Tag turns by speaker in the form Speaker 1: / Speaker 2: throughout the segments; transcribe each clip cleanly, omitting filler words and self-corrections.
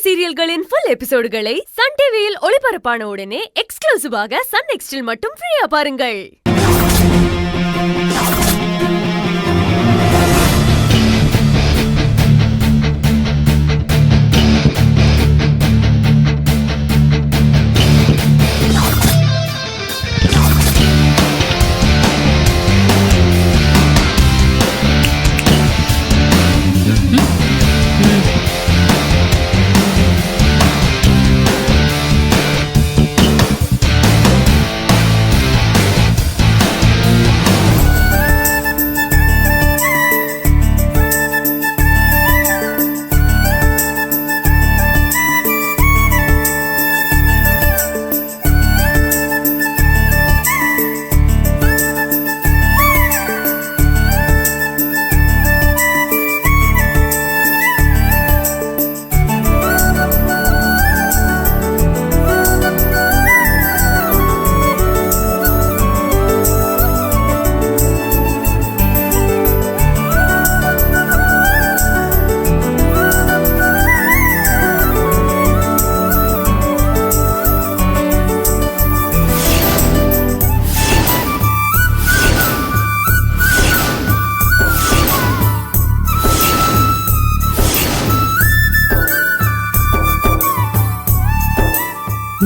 Speaker 1: சீரியல்களின் full எபிசோடுகளை Sun டிவியில் ஒளிபரப்பான உடனே எக்ஸ்க்ளூசிவாக சன் நெக்ஸ்டில் மட்டும் ஃப்ரீயா பாருங்கள்.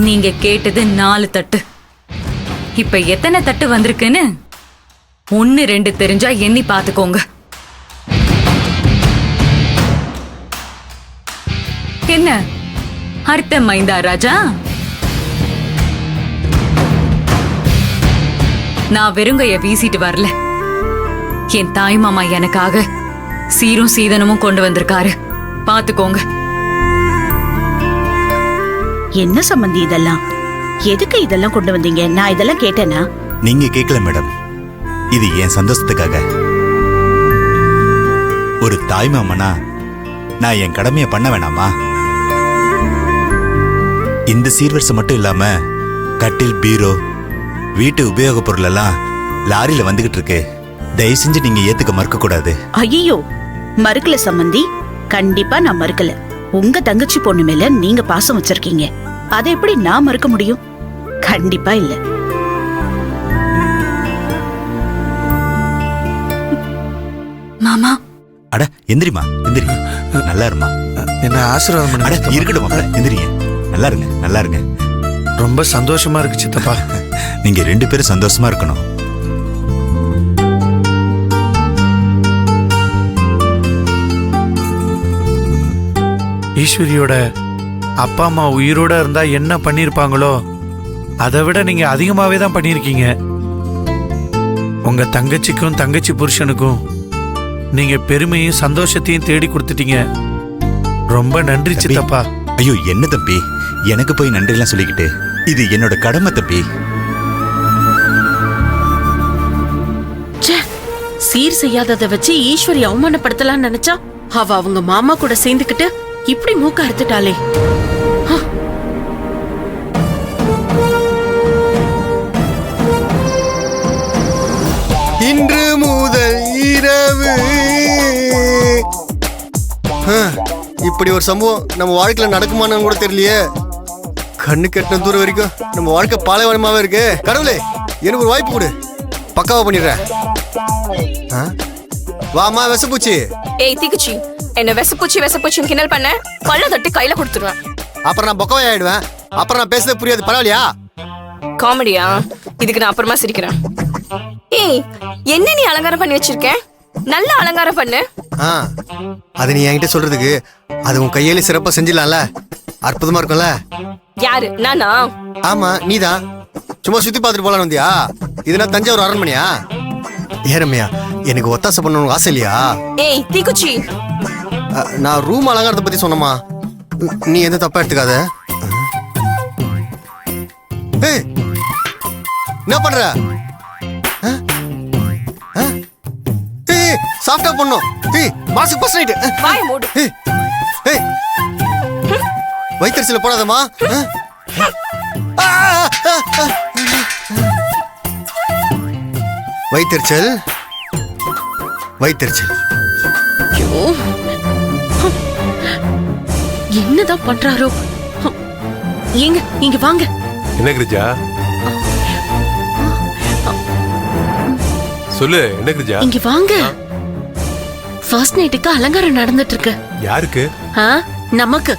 Speaker 2: நீங்க கேட்டது 4 தட்டு. இப்ப எத்தனை தட்டு வந்திருக்குன்னு 1 2 தெரிஞ்சா எண்ணி பாத்துக்கோங்க. என்ன அர்த்தம் மைந்தா ராஜா? நான் வெறுங்கைய வீசிட்டு வரல. என் தாய் மாமா எனக்காக சீரும் சீதனமும் கொண்டு வந்திருக்காரு. பாத்துக்கோங்க.
Speaker 3: என்ன சம்பந்தி இதெல்லாம்? எதுக்கு இதெல்லாம் கொண்டு வந்தீங்க? நான் இதெல்லாம் கேட்டேனா?
Speaker 4: நீங்க கேட்கல மேடம். இது என் சந்தோஷத்துக்காக. ஒரு தாய் மாமனா நான் என் கடமையை பண்ண வேணாமா? இந்த சீர்வரிசை மட்டும் இல்லாம கட்டில், பீரோ, வீட்டு உபயோக பொருள் எல்லாம் லாரியில வந்துகிட்டு இருக்கு. தயவு செஞ்சு நீங்க ஏத்துக்க மறுக்க கூடாது.
Speaker 3: ஐயோ, மறுக்கல சம்பந்தி. கண்டிப்பா நான் மறுக்கல. உங்க தங்கச்சி பொண்ணு மேல நீங்க பாசம் வச்சிருக்கீங்க. அதை எப்படி நான் மறுக்க முடியும்? கண்டிப்பா இல்ல.
Speaker 2: மாமா
Speaker 4: அட எந்திரிமா, எந்திரி. நல்லா இருமா.
Speaker 5: என்ன ஆசீர்வாதம் பண்ணி.
Speaker 4: அட இருக்கட்டும் மாப்ள, எந்திரிங்க. நல்லா இருங்க, நல்லா இருங்க.
Speaker 5: ரொம்ப சந்தோஷமா இருக்கு சித்தப்பா.
Speaker 4: நீங்க 2 பேரும் சந்தோஷமா இருக்கணும்.
Speaker 5: ஈஸ்வரியோட அப்பா அம்மா உயிரோட இருந்தா என்ன பண்ணிருப்பாங்களோ அதை விட நீங்க அதிகமாவே தான் பண்ணிருக்கீங்க. உங்க தங்கச்சிக்கும் தங்கச்சி புருஷனுக்கும் நீங்க பெருமையும் சந்தோஷத்தையும் தேடி கொடுத்துட்டீங்க. ரொம்ப நன்றி சித்தப்பா.
Speaker 4: ஐயோ என்ன தம்பி, எனக்கு போய் நன்றி எல்லாம் சொல்லிக்கிட்டு, இது என்னோட கடமை தம்பி.
Speaker 6: சீர் செய்யாததை வச்சு ஈஸ்வரி அவமானப்படுத்தலாம்னு நினைச்சா அவ அவங்க மாமா கூட சேர்ந்துக்கிட்டு இப்படி மூக்க அறுத்துட்டாளே.
Speaker 7: இன்று முதல் இரவு இப்படி ஒரு சம்பவம் நம்ம வாழ்க்கையில நடக்குமான்னு கூட தெரியலையே. கண்ணு கெட்டின தூரம் வரைக்கும் நம்ம வாழ்க்கை பாலைவனமாவே இருக்கு. கடவுளே, எனக்கு ஒரு வாய்ப்பு கொடு, பக்காவா பண்ணிடுறேன். வாமா விசப்பூச்சி.
Speaker 8: ஏய் தீக்குச்சி, என்ன விசப்பூச்சின்னு கிண்டல் பண்ண பல்ல தட்டி கையில கொடுத்துருவேன்.
Speaker 7: அப்புறம் நான் பக்கவா ஆயிடுவேன். அப்புறம் நான் பேசுறது புரியாது. பரவாயில்லையா?
Speaker 8: காமெடியா? இதுக்கு நான் அப்புறமா சிரிக்கிறேன். ஏய், என்ன நீ அலங்காரம் பண்ணி வச்சிருக்க? நல்ல அலங்காரம் பண்ணு.
Speaker 7: அது நீ என்கிட்ட சொல்றதுக்கு, அது உன் கையில சிறப்பா செஞ்சிடலாம்ல. அற்புதமா இருக்கும்ல.
Speaker 8: யாரு? நானா?
Speaker 7: ஆமா, நீதான். சும்மா சுத்தி பார்த்துட்டு போலான்னு வந்தியா? இதுனா தஞ்சாவூர் அரண்மனையா? ஏரம்யா, எனக்கு ஒத்தாசை பண்ணணும் ஆசை இல்லையா?
Speaker 8: ஏய் தீக்குச்சி,
Speaker 7: நான் ரூம் அலங்காரத்தை பத்தி சொன்னமா, நீ எந்த தப்பா எடுத்துக்காத. ஏய், என்ன பண்ற? சாஃப்டா பண்ணும். மாசுக்கு ஃபர்ஸ்ட் நைட்.
Speaker 8: வாய் மூடு.
Speaker 7: ஏய், வைத்தறிச்சல போடாதம்மா. வைத்தறிச்சல் வைத்தறிச்சல்.
Speaker 6: என்னதான் பண்றாரோ? ஏங்க இங்க வாங்க.
Speaker 9: என்ன கிரிஜா? சொல்லு, என்ன கிரிஜா?
Speaker 6: இங்க வாங்க. ஃபர்ஸ்ட் நைட்டுக்கு அலங்காரம் நடந்துட்டு இருக்கு.
Speaker 9: யாருக்கு?
Speaker 6: நமக்கு.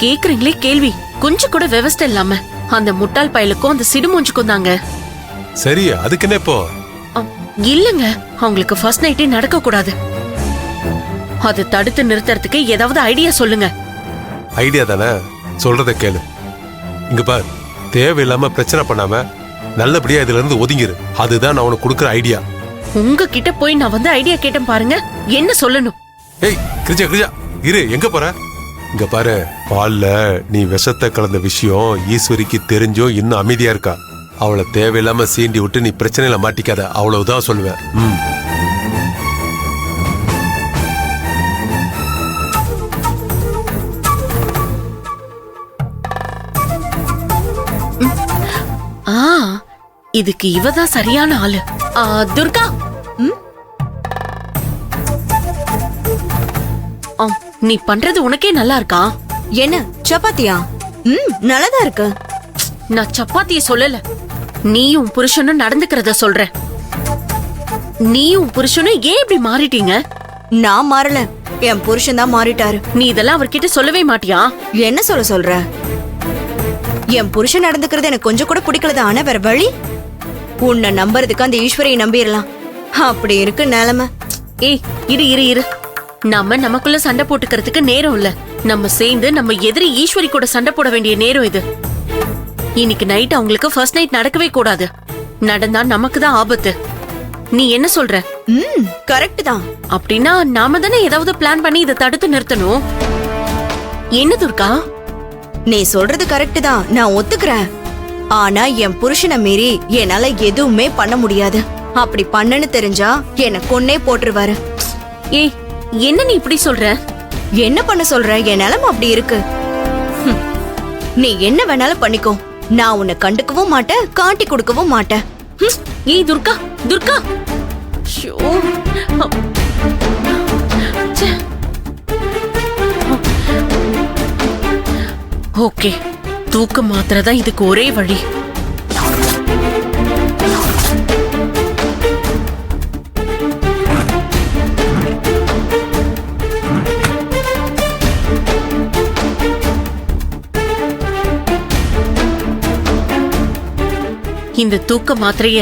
Speaker 6: கேக்குறீங்களே கேள்வி, கொஞ்சம் கூட விவசாயம் இல்லாம அந்த முட்டாள் பயலுக்கும் அந்த சிடுமூஞ்சுக்கும் தாங்க.
Speaker 9: சரி, அதுக்கு என்ன இப்போ?
Speaker 6: இல்லங்க, அவங்களுக்கு ஃபர்ஸ்ட் நைட்டே நடக்க கூடாது. அது தடுத்து நிறுத்துறதுக்கு ஏதாவது ஐடியா சொல்லுங்க.
Speaker 9: ஐடியா தானே, சொல்றத கேளு. இங்க பார், தேவையில்லாம பிரச்சனை பண்ணாம நல்லபடியா இதுல இருந்து ஒதுங்கிரு. அதுதான் நான் உனக்கு கொடுக்குற ஐடியா.
Speaker 6: உங்ககிட்ட போய் நான் வந்து ஐடியா கேட்டேன் பாருங்க, என்ன சொல்லணும்?
Speaker 9: ஏய் கிரிஜா, கிரிஜா இரு, எங்க போற? இங்க பாரு, பால்ல நீ விஷத்தை கலந்த விஷயம் ஈஸ்வரிக்கு தெரிஞ்சோ இன்னும் அமைதியா இருக்கா. அவளை தேவையில்லாம சீண்டி விட்டு நீ பிரச்சனையில மாட்டிக்காத, அவ்வளவுதான் சொல்லுவேன்.
Speaker 6: இதுக்கு இவதான் சரியான ஆளு. துர்கா, நீ பண்றது உனக்கே நல்லா இருக்கா?
Speaker 8: என்ன சப்பாத்தியா? நல்லதா இருக்கு.
Speaker 6: நான் சப்பாத்திய சொல்லல, நீயும் புருஷனும் நடந்துக்கிறத சொல்ற. நீயும் புருஷனும் ஏன் இப்படி மாறிட்டீங்க?
Speaker 8: நான் மாறல, என் புருஷன் தான் மாறிட்டாரு.
Speaker 6: நீ இதெல்லாம் அவர்கிட்ட சொல்லவே மாட்டியா?
Speaker 8: என்ன சொல்ற? என் புருஷன் நடந்துக்கிறது எனக்கு கொஞ்சம் கூட பிடிக்கலதான். ஆனா வேற வழி? உன்னை நம்புறதுக்கு அந்த ஈஸ்வரியை நம்பிடலாம். அப்படி இருக்கு நிலைமை.
Speaker 6: ஏய் இரு இரு இரு, நம்ம நமக்குள்ள சண்டை போட்டுக்கிறதுக்கு நேரம் இல்ல. நம்ம சேர்ந்து நம்ம எதிரி ஈஸ்வரி கூட சண்டை போட வேண்டிய நேரம் இது. இன்னைக்கு நைட் அவங்களுக்கு ஃபர்ஸ்ட் நைட் நடக்கவே கூடாது. நடந்தா நமக்கு தான் ஆபத்து. நீ என்ன சொல்ற?
Speaker 8: கரெக்ட் தான்.
Speaker 6: அப்படின்னா நாம தானே ஏதாவது பிளான் பண்ணி இதை தடுத்து நிறுத்தணும். என்ன துர்கா?
Speaker 8: நீ சொல்றது கரெக்ட் தான், நான் ஒத்துக்கிறேன். ஆனா என் புருஷனை மீறி என்னால எதுவுமே பண்ண முடியாது. அப்படி பண்ணன்னு தெரிஞ்சா என்ன கொன்னே போட்டுருவாரு.
Speaker 6: ஏய் என்ன நீ இப்படி சொல்ற?
Speaker 8: என்ன பண்ண சொல்ற? என் நிலைமை அப்படி இருக்கு. நீ என்ன வேணாலும் பண்ணிக்கோ, நான் உன்னை கண்டுக்கவும் மாட்டேன், காட்டி கொடுக்கவும் மாட்டேன்.
Speaker 6: ஏய் துர்கா, துர்கா. ஓகே, தூக்க மாத்திரை தான் இதுக்கு ஒரே வழி. இந்த தூக்க மாத்திரைய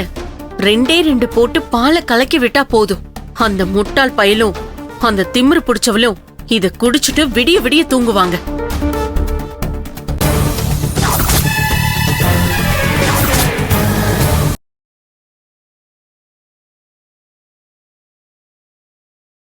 Speaker 6: 2 போட்டு பாலை கலக்கி விட்டா போதும். அந்த முட்டாள் பயலும் அந்த திமிரு பிடிச்சவளும் இத குடிச்சிட்டு விடிய விடிய தூங்குவாங்க.